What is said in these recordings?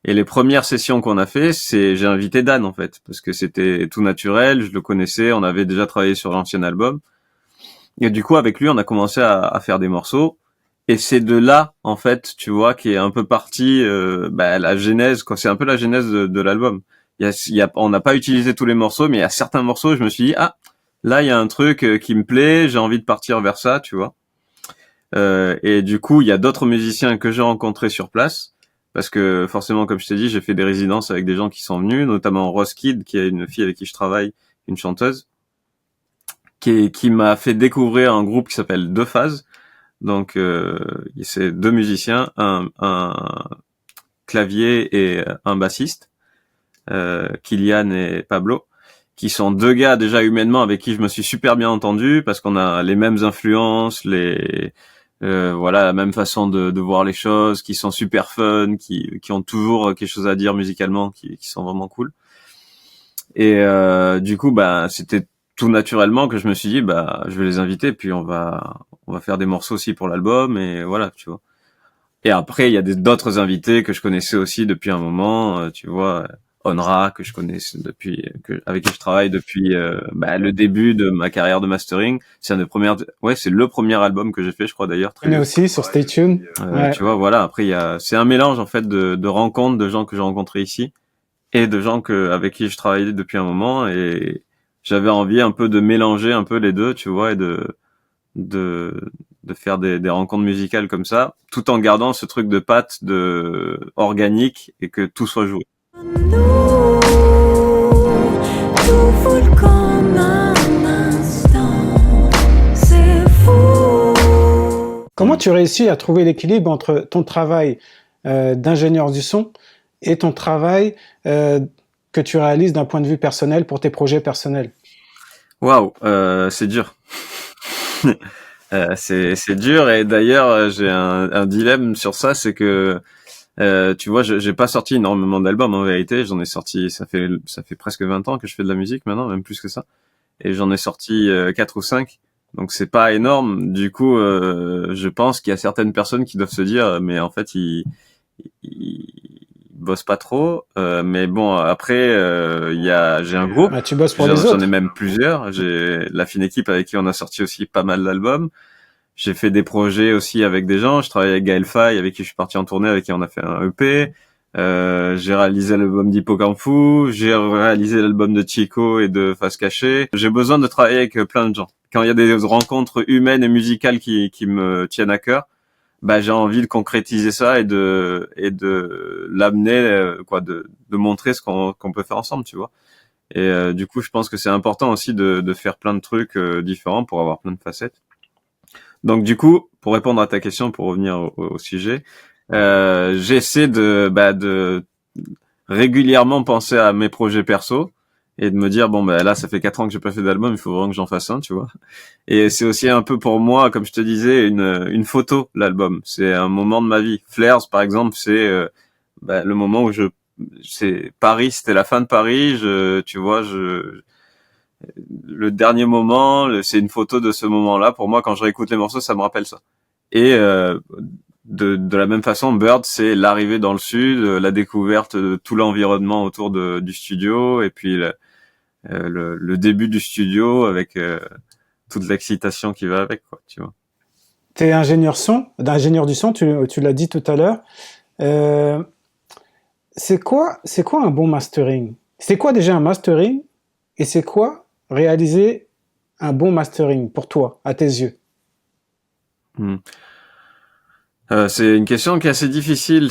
Et les premières sessions qu'on a fait, j'ai invité Dan en fait, parce que c'était tout naturel, je le connaissais, on avait déjà travaillé sur l'ancien album. Et du coup, avec lui, on a commencé à faire des morceaux. Et c'est de là, en fait, tu vois, qui est un peu partie la genèse, quoi. C'est un peu la genèse de l'album. On n'a pas utilisé tous les morceaux, mais il y a certains morceaux, je me suis dit, ah, là, il y a un truc qui me plaît, j'ai envie de partir vers ça, tu vois. Et du coup, il y a d'autres musiciens que j'ai rencontrés sur place, parce que forcément, comme je t'ai dit, j'ai fait des résidences avec des gens qui sont venus, notamment Rose Kid, qui est une fille avec qui je travaille, une chanteuse, qui m'a fait découvrir un groupe qui s'appelle Deux Phases. Donc, c'est deux musiciens, un clavier et un bassiste, Kylian et Pablo, qui sont deux gars déjà humainement avec qui je me suis super bien entendu parce qu'on a les mêmes influences, la même façon de voir les choses, qui sont super fun, qui ont toujours quelque chose à dire musicalement, qui sont vraiment cool. Et du coup, c'était tout naturellement que je me suis dit, je vais les inviter, puis on va faire des morceaux aussi pour l'album, et voilà, tu vois. Et après, il y a d'autres invités que je connaissais aussi depuis un moment, tu vois, Onra, que je connais avec qui je travaille depuis le début de ma carrière de mastering. C'est c'est le premier album que j'ai fait, je crois d'ailleurs. On est aussi sur Stay Tuned. Ouais. Tu vois, voilà. Après, c'est un mélange en fait de rencontres, de gens que j'ai rencontrés ici et de gens avec qui je travaillais depuis un moment, et j'avais envie un peu de mélanger un peu les deux, tu vois, et de faire des rencontres musicales comme ça, tout en gardant ce truc de patte organique et que tout soit joué. Comment tu réussis à trouver l'équilibre entre ton travail d'ingénieur du son et ton travail que tu réalises d'un point de vue personnel pour tes projets personnels? Waouh, c'est dur. C'est dur, et d'ailleurs j'ai un dilemme sur ça, c'est que tu vois, j'ai pas sorti énormément d'albums en vérité. J'en ai sorti, ça fait presque 20 ans que je fais de la musique maintenant, même plus que ça, et j'en ai sorti 4 ou 5. Donc c'est pas énorme. Du coup, je pense qu'il y a certaines personnes qui doivent se dire, mais en fait ils bossent pas trop. Mais bon, après j'ai un groupe. Tu bosses pour les J'en ai autres. même plusieurs. J'ai la fine équipe avec qui on a sorti aussi pas mal d'albums. J'ai fait des projets aussi avec des gens. Je travaille avec Gaël Faye, avec qui je suis parti en tournée, avec qui on a fait un EP. J'ai réalisé l'album d'Hippocampu. J'ai réalisé l'album de Chico et de Face Cachée. J'ai besoin de travailler avec plein de gens. Quand il y a des rencontres humaines et musicales qui me tiennent à cœur, j'ai envie de concrétiser ça et de l'amener, de montrer ce qu'on peut faire ensemble, tu vois. Et du coup, je pense que c'est important aussi de faire plein de trucs différents pour avoir plein de facettes. Donc du coup, pour répondre à ta question, pour revenir au sujet, j'essaie de régulièrement penser à mes projets perso et de me dire là ça fait 4 ans que j'ai pas fait d'album, il faut vraiment que j'en fasse un, tu vois. Et c'est aussi un peu pour moi, comme je te disais, une photo, l'album. C'est un moment de ma vie. Flares par exemple, c'est le moment où c'est Paris, c'était la fin de Paris, tu vois, le dernier moment, c'est une photo de ce moment-là. Pour moi, quand je réécoute les morceaux, ça me rappelle ça. Et de la même façon, Bird, c'est l'arrivée dans le sud, la découverte de tout l'environnement autour du studio, et puis le début du studio avec toute l'excitation qui va avec, quoi, tu vois. T'es ingénieur du son, tu l'as dit tout à l'heure. C'est quoi un bon mastering? C'est quoi déjà un mastering? Et c'est quoi réaliser un bon mastering pour toi, à tes yeux? C'est une question qui est assez difficile.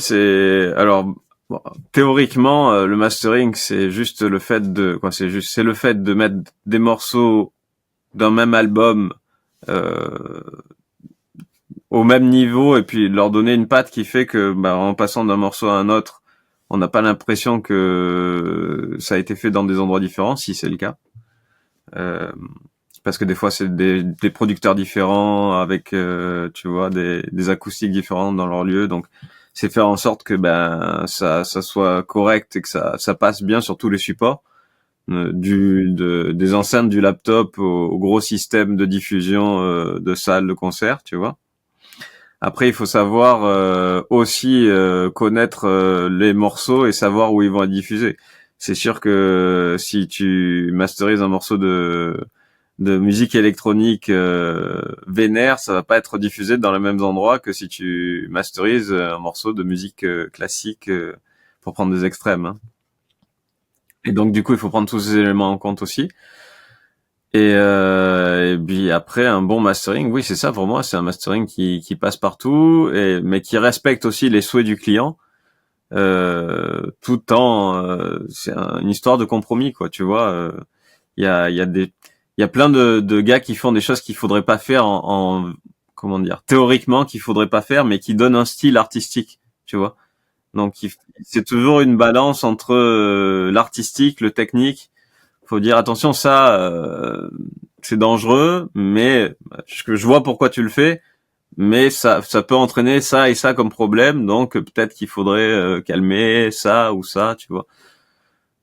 Théoriquement, le mastering, c'est juste le fait c'est le fait de mettre des morceaux d'un même album au même niveau, et puis leur donner une patte qui fait que en passant d'un morceau à un autre, on n'a pas l'impression que ça a été fait dans des endroits différents, si c'est le cas. Parce que des fois c'est des producteurs différents avec tu vois des acoustiques différentes dans leur lieu, donc c'est faire en sorte que ça soit correct et que ça passe bien sur tous les supports, des enceintes du laptop au gros système de diffusion de salle de concert, tu vois. Après, il faut savoir aussi connaître les morceaux et savoir où ils vont être diffusés. C'est sûr que si tu masterises un morceau de musique électronique vénère, ça va pas être diffusé dans les mêmes endroits que si tu masterises un morceau de musique classique pour prendre des extrêmes. Hein. Et donc du coup, il faut prendre tous ces éléments en compte aussi. Et puis après, un bon mastering, oui, c'est ça pour moi, c'est un mastering qui passe partout, mais qui respecte aussi les souhaits du client, tout en, une histoire de compromis, quoi. Tu vois, il y a plein de gars qui font des choses qu'il faudrait pas faire comment dire, théoriquement qu'il faudrait pas faire, mais qui donnent un style artistique, tu vois. Donc c'est toujours une balance entre l'artistique, le technique. Faut dire attention, ça c'est dangereux, mais je vois pourquoi tu le fais, mais ça peut entraîner ça et ça comme problème, donc peut-être qu'il faudrait calmer ça ou ça, tu vois.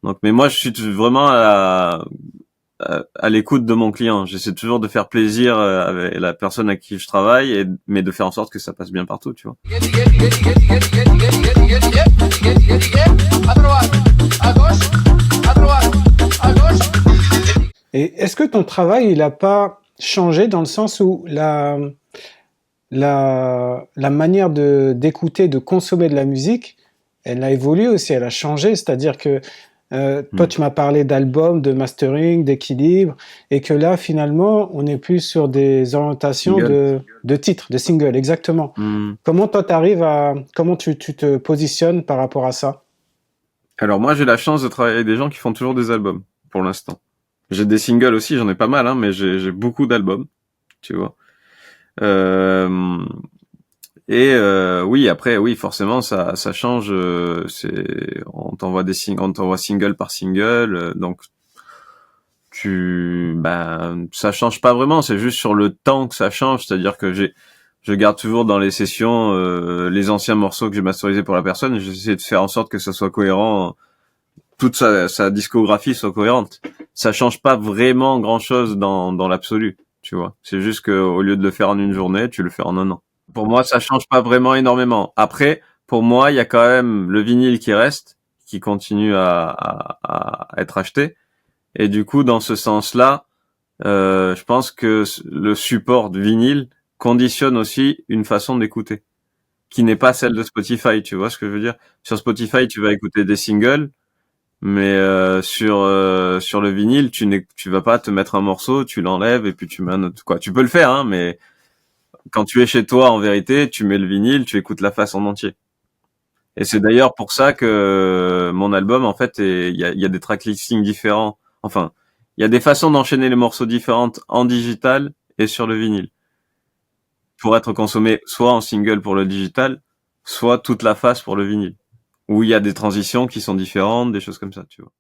Donc mais moi je suis vraiment à l'écoute de mon client. J'essaie toujours de faire plaisir avec la personne avec qui je travaille, mais de faire en sorte que ça passe bien partout, tu vois. Et est-ce que ton travail, il n'a pas changé dans le sens où la manière d'écouter, de consommer de la musique, elle a évolué aussi, elle a changé. C'est-à-dire que toi, tu m'as parlé d'albums, de mastering, d'équilibre, et que là, finalement, on est plus sur des orientations de titres, de singles, exactement. Comment toi, comment tu te positionnes par rapport à ça? Alors moi, j'ai la chance de travailler avec des gens qui font toujours des albums, pour l'instant. J'ai des singles aussi, j'en ai pas mal, hein, mais j'ai beaucoup d'albums, tu vois. Oui, après, oui, forcément, ça change. On t'envoie on t'envoie single par single, donc ça change pas vraiment. C'est juste sur le temps que ça change, c'est-à-dire que je garde toujours dans les sessions les anciens morceaux que j'ai masterisés pour la personne. J'essaie de faire en sorte que ça soit cohérent, toute sa discographie soit cohérente. Ça change pas vraiment grand-chose dans l'absolu, tu vois. C'est juste que au lieu de le faire en une journée, tu le fais en un an. Pour moi, ça change pas vraiment énormément. Après, pour moi, il y a quand même le vinyle qui reste, qui continue à être acheté. Et du coup, dans ce sens-là, je pense que le support de vinyle conditionne aussi une façon d'écouter, qui n'est pas celle de Spotify. Tu vois ce que je veux dire? Sur Spotify, tu vas écouter des singles, mais sur le vinyle, tu vas pas te mettre un morceau, tu l'enlèves et puis tu mets un autre. Quoi, tu peux le faire, hein, mais quand tu es chez toi, en vérité, tu mets le vinyle, tu écoutes la face en entier. Et c'est d'ailleurs pour ça que mon album, en fait, il y a des track listings différents. Enfin, il y a des façons d'enchaîner les morceaux différentes en digital et sur le vinyle. Pour être consommé soit en single pour le digital, soit toute la face pour le vinyle. Où il y a des transitions qui sont différentes, des choses comme ça, tu vois.